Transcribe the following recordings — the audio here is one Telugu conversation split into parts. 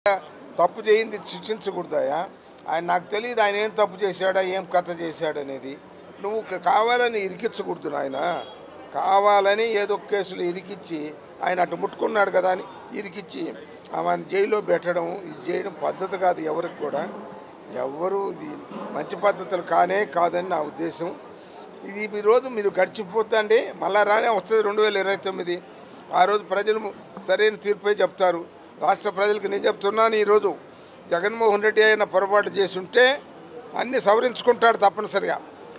తప్పు చేయింది శిక్షించకూడదాయా? ఆయన నాకు తెలియదు ఆయన ఏం తప్పు చేశాడా, ఏం కథ చేశాడనేది. నువ్వు కావాలని ఇరికించకూడదు నాయన. కావాలని ఏదో కేసులు ఇరికిచ్చి ఆయన అటు ముట్టుకున్నాడు కదా అని ఇరికిచ్చి ఆమెను జైల్లో పెట్టడం, ఇది చేయడం పద్ధతి కాదు ఎవరికి కూడా. ఎవరు ఇది మంచి పద్ధతులు కాదని నా ఉద్దేశం. ఇది ఈరోజు మీరు గడిచిపోతండి, మళ్ళా రానే వస్తుంది 2029. ఆ రోజు ప్రజలు సరైన తీర్పే చెప్తారు. రాష్ట్ర ప్రజలకు నేను చెప్తున్నాను, ఈరోజు జగన్మోహన్ రెడ్డి అయినా పొరపాటు చేసి ఉంటే అన్నీ సవరించుకుంటాడు తప్పనిసరిగా.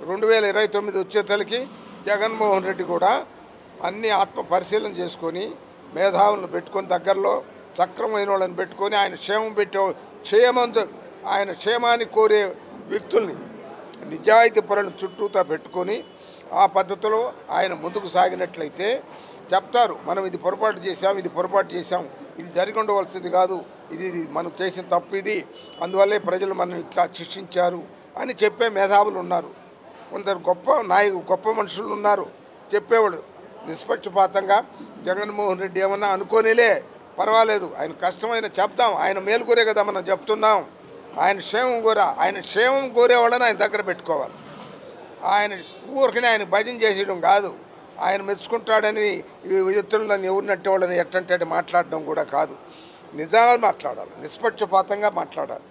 2029 వచ్చేతలకి జగన్మోహన్ రెడ్డి కూడా అన్ని ఆత్మ పరిశీలన చేసుకొని మేధావులను పెట్టుకొని దగ్గరలో సక్రమైన వాళ్ళని పెట్టుకొని ఆయన క్షేమాన్ని కోరే వ్యక్తుల్ని నిజాయితీ పరులను చుట్టూతా పెట్టుకొని ఆ పద్ధతిలో ఆయన ముందుకు సాగినట్లయితే చెప్తారు, మనం ఇది పొరపాటు చేశాం, ఇది జరిగి ఉండవలసింది కాదు, ఇది మనం చేసిన తప్పు, ఇది అందువల్లే ప్రజలు మనం ఇట్లా శిక్షించారు అని చెప్పే మేధావులు ఉన్నారు. కొందరు గొప్ప మనుషులు ఉన్నారు చెప్పేవాడు. నిష్పక్షపాతంగా జగన్మోహన్ రెడ్డి ఏమన్నా అనుకోనిలే, పర్వాలేదు, ఆయన కష్టమైన చెప్తాం, ఆయన మేలు కోరే కదా మనం చెప్తున్నాం. ఆయన క్షేమం కోరేవాళ్ళని ఆయన దగ్గర పెట్టుకోవాలి. ఆయన ఊరికనే ఆయన భజన చేసేయడం కాదు, ఆయన మెచ్చుకుంటాడని ఇతరులను ఎవరినట్టే వాళ్ళని ఎట్టంటే మాట్లాడడం కూడా కాదు. నిజాలు మాట్లాడాలి, నిష్పక్షపాతంగా మాట్లాడాలి.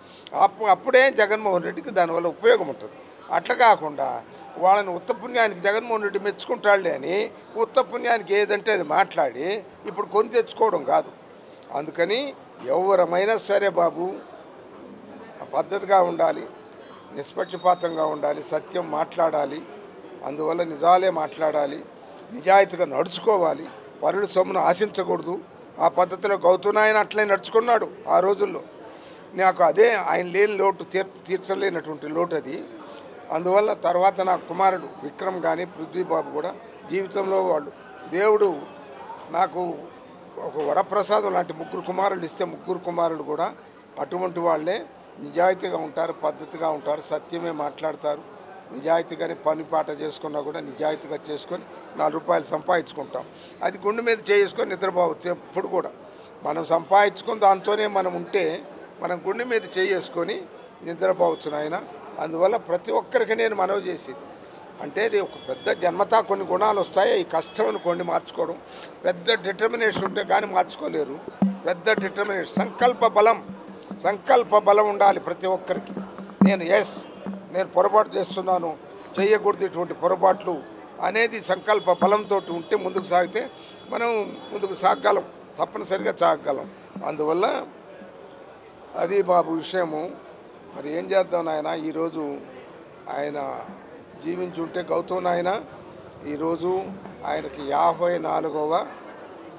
అప్పుడే జగన్మోహన్ రెడ్డికి దానివల్ల ఉపయోగం ఉంటుంది. అట్లా కాకుండా వాళ్ళని ఉత్తపుణ్యానికి జగన్మోహన్ రెడ్డి మెచ్చుకుంటాడులే అని ఉత్తపుణ్యానికి ఏదంటే అది మాట్లాడి ఇప్పుడు కొని తెచ్చుకోవడం కాదు. అందుకని ఎవరమైనా సరే బాబు పద్ధతిగా ఉండాలి, నిష్పక్షపాతంగా ఉండాలి, సత్యం మాట్లాడాలి, అందువల్ల నిజాలే మాట్లాడాలి, నిజాయితీగా నడుచుకోవాలి, పరుల సొమ్మును ఆశించకూడదు. ఆ పద్ధతిలో గౌతమ్ అట్లే నడుచుకున్నాడు ఆ రోజుల్లో. నాకు అదే ఆయన లేని లోటు తీర్చలేనటువంటి లోటు అది. అందువల్ల తర్వాత నా కుమారుడు విక్రమ్ కానీ పృథ్వీబాబు కూడా జీవితంలో వాళ్ళు దేవుడు నాకు ఒక వరప్రసాదం లాంటి 3 కుమారులు ఇస్తే 3 కుమారులు కూడా అటువంటి వాళ్ళే నిజాయితీగా ఉంటారు, పద్ధతిగా ఉంటారు, సత్యమే మాట్లాడతారు. నిజాయితీగానే పని పాట చేసుకున్నా కూడా నిజాయితీగా చేసుకొని 4 రూపాయలు సంపాదించుకుంటాం. అది గుండె మీద చేసుకొని నిద్రపోవచ్చు. ఎప్పుడు కూడా మనం సంపాదించుకొని దాంతోనే మనం ఉంటే మనం గుండె మీద చేసుకొని నిద్రపోవచ్చు నాయన. అందువల్ల ప్రతి ఒక్కరికి నేను మనవి చేసేది అంటే ఇది ఒక పెద్ద జన్మతా కొన్ని గుణాలు వస్తాయి. ఈ కష్టం కొన్ని మార్చుకోవడం, పెద్ద డిటర్మినేషన్ ఉంటే కానీ మార్చుకోలేరు. పెద్ద డిటర్మినేషన్, సంకల్ప బలం ఉండాలి ప్రతి ఒక్కరికి. నేను పొరపాటు చేస్తున్నాను, చేయకూడదు ఇటువంటి పొరపాట్లు అనేది సంకల్ప బలంతో ఉంటే ముందుకు సాగితే మనం ముందుకు సాగగలం, తప్పనిసరిగా సాగగలం. అందువల్ల అది బాబు విషయము. మరి ఏం చేద్దాం నాయన, ఈరోజు ఆయన జీవించుంటే గౌతమ్ నాయన ఈరోజు ఆయనకి 54వ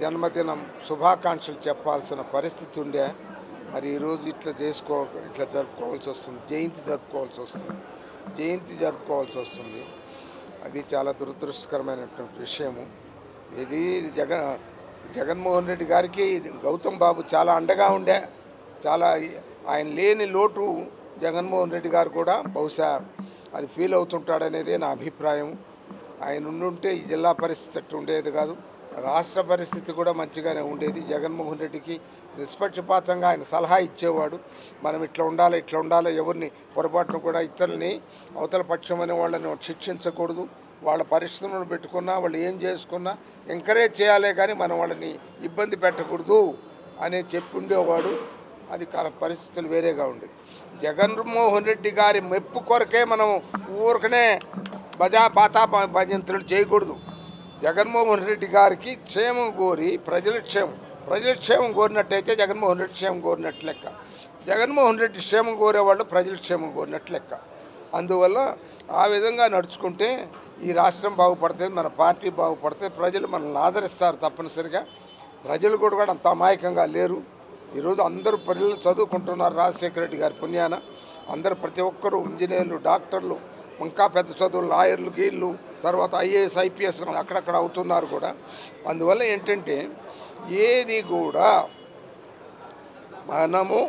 జన్మదినం శుభాకాంక్షలు చెప్పాల్సిన పరిస్థితి ఉండే. మరి ఈరోజు ఇట్లా జరుపుకోవాల్సి వస్తుంది, జయంతి జరుపుకోవాల్సి వస్తుంది. అది చాలా దురదృష్టకరమైనటువంటి విషయము. ఇది జగన్మోహన్ రెడ్డి గారికి గౌతమ్ బాబు చాలా అండగా ఉండే. చాలా ఆయన లేని లోటు జగన్మోహన్ రెడ్డి గారు కూడా బహుశా అది ఫీల్ అవుతుంటాడనేదే నా అభిప్రాయం. ఆయన ఉండుంటే ఈ జిల్లా పరిస్థితి అట్టు ఉండేది కాదు, రాష్ట్ర పరిస్థితి కూడా మంచిగానే ఉండేది. జగన్మోహన్ రెడ్డికి నిష్పక్షపాతంగా ఆయన సలహా ఇచ్చేవాడు, మనం ఇట్లా ఉండాలి, ఎవరిని పొరపాటును కూడా ఇతరులని అవతల పక్షం అనే వాళ్ళని శిక్షించకూడదు, వాళ్ళ పరిశ్రమలు పెట్టుకున్నా వాళ్ళు ఏం చేసుకున్నా ఎంకరేజ్ చేయాలే కానీ మనం వాళ్ళని ఇబ్బంది పెట్టకూడదు అని చెప్పి ఉండేవాడు. అది పరిస్థితులు వేరేగా ఉండేది. జగన్మోహన్ రెడ్డి గారి మెప్పు కొరకే మనం ఊరికనే భజంత్రులు చేయకూడదు. జగన్మోహన్ రెడ్డి గారికి క్షేమం కోరి ప్రజల క్షేమం కోరినట్టయితే జగన్మోహన్ రెడ్డి క్షేమం కోరినట్లు లెక్క. జగన్మోహన్ రెడ్డి క్షేమం కోరేవాళ్ళు ప్రజల క్షేమం కోరినట్లు లెక్క. అందువల్ల ఆ విధంగా నడుచుకుంటే ఈ రాష్ట్రం బాగుపడుతుంది, మన పార్టీ బాగుపడుతుంది, ప్రజలు మనల్ని ఆదరిస్తారు తప్పనిసరిగా. ప్రజలు కూడా అంత అమాయకంగా లేరు. ఈరోజు అందరూ పిల్లలు చదువుకుంటున్నారు రాజశేఖర రెడ్డి గారి పుణ్యాన. అందరూ ప్రతి ఒక్కరూ ఇంజనీర్లు, డాక్టర్లు, ఇంకా పెద్ద చదువులు, లాయర్లు, గీళ్ళు, తర్వాత ఐఏఎస్, ఐపీఎస్ అక్కడక్కడ అవుతున్నారు కూడా. అందువల్ల ఏంటంటే ఏది కూడా మనము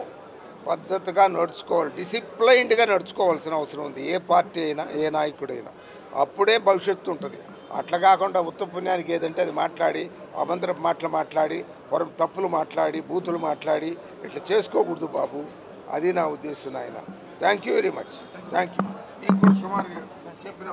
పద్ధతిగా నడుచుకోవాలి, డిసిప్లైన్డ్గా నడుచుకోవాల్సిన అవసరం ఉంది. ఏ పార్టీ అయినా, ఏ నాయకుడైనా అప్పుడే భవిష్యత్తు ఉంటుంది. అట్లా కాకుండా ఉత్తపుణ్యానికి ఏదంటే అది మాట్లాడి అమంతరపు మాటలు మాట్లాడి తప్పులు మాట్లాడి బూతులు మాట్లాడి ఇట్లా చేసుకోకూడదు బాబు. అది నా ఉద్దేశం. ఆయన thank you very much. Thank you. మీకు కూడా సుమారుగా చెప్పిన